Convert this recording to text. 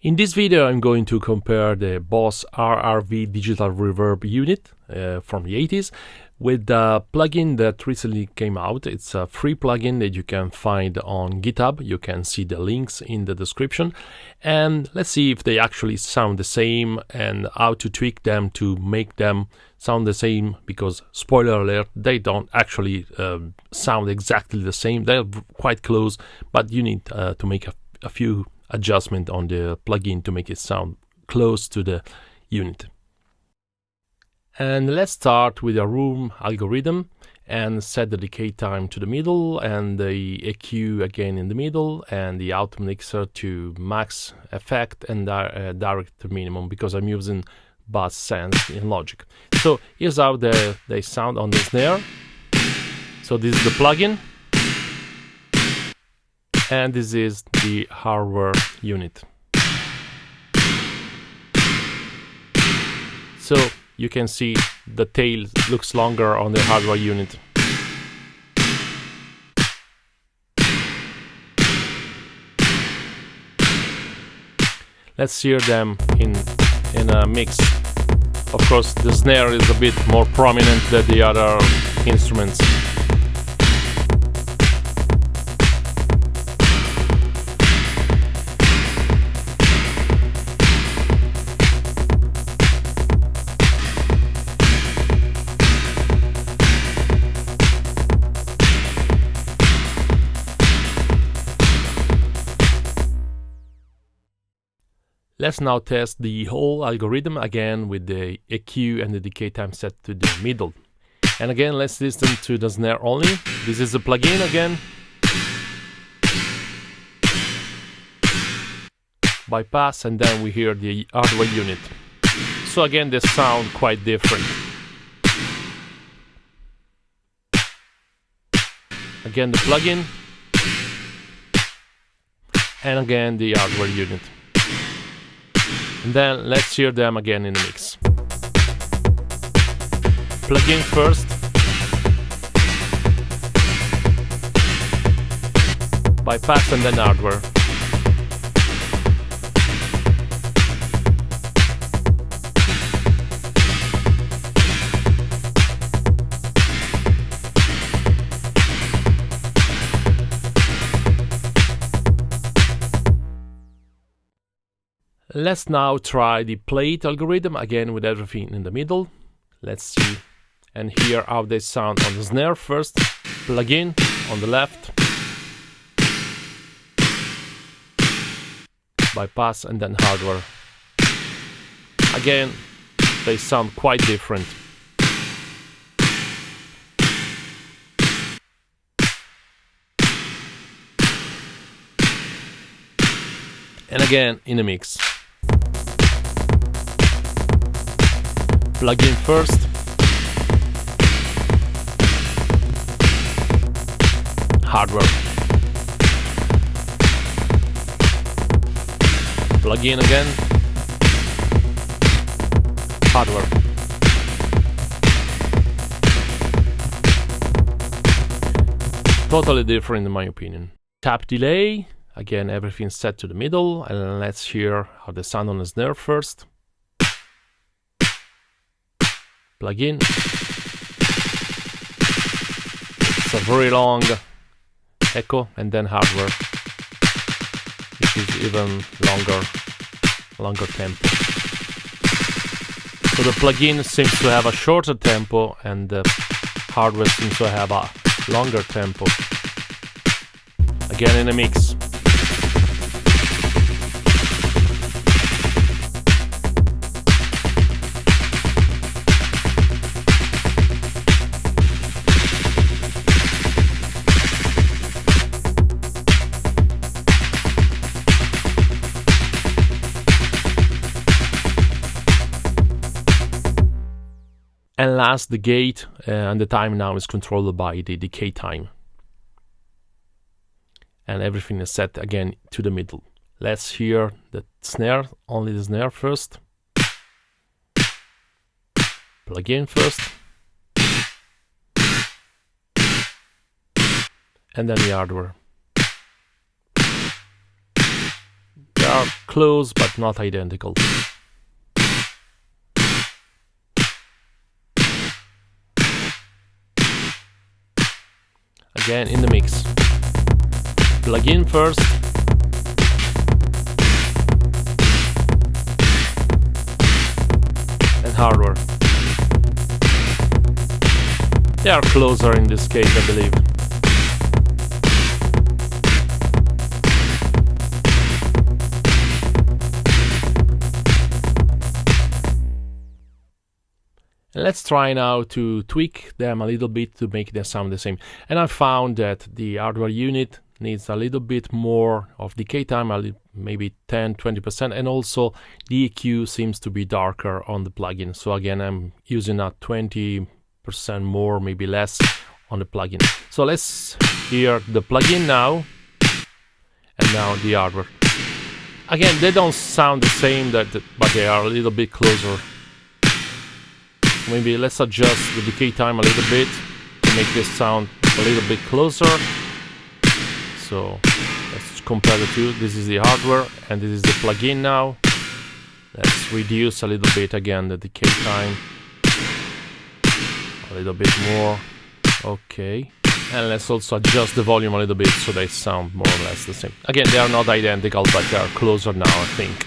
In this video, I'm going to compare the BOSS RRV Digital Reverb unit from the 80s with the plugin that recently came out. It's a free plugin that you can find on GitHub. You can see the links in the description. And let's see if they actually sound the same and how to tweak them to make them sound the same, because spoiler alert, they don't actually sound exactly the same. They're quite close, but you need to make a few adjustment on the plugin to make it sound close to the unit. And let's start with a room algorithm and set the decay time to the middle and the EQ again in the middle and the out mixer to max effect and direct to minimum, because I'm using bass sense in Logic. So here's how they sound on the snare. So this is the plugin. And this is the hardware unit. So you can see the tail looks longer on the hardware unit. Let's hear them in a mix. Of course, the snare is a bit more prominent than the other instruments. Let's now test the whole algorithm again with the EQ and the decay time set to the middle. And again, let's listen to the snare only. This is a plugin again. Bypass, and then we hear the hardware unit. So again, they sound quite different. Again, the plugin. And again, the hardware unit. And then let's hear them again in the mix. Plugin first. Bypass and then hardware. Let's now try the plate algorithm again with everything in the middle. Let's see and hear how they sound on the snare first. Plugin on the left. Bypass and then hardware. Again, they sound quite different. And again in a mix. Plugin first. Hardware. Plugin again. Hardware. Totally different in my opinion. Tap delay. Again, everything set to the middle, and let's hear how they sound on the snare first. Plugin. It's a very long echo, and then hardware, which is even longer tempo. So the plugin seems to have a shorter tempo, and the hardware seems to have a longer tempo. Again in a mix. And last, the gate, and the time now is controlled by the decay time. And everything is set again to the middle. Let's hear the snare, only the snare first. Plugin first. And then the hardware. are close but not identical. Again in the mix. Plugin first. And hardware. They are closer in this case, I believe. And let's try now to tweak them a little bit to make them sound the same. And I found that the hardware unit needs a little bit more of decay time, maybe 10-20%, and also the EQ seems to be darker on the plugin. So again, I'm using a 20% more, maybe less on the plugin. So let's hear the plugin now, and now the hardware. Again, they don't sound the same, but they are a little bit closer. Maybe let's adjust the decay time a little bit to make this sound a little bit closer. So let's compare the two. This is the hardware and this is the plugin now. Let's reduce a little bit again the decay time. A little bit more. Okay. And let's also adjust the volume a little bit so they sound more or less the same. Again, they are not identical, but they are closer now, I think.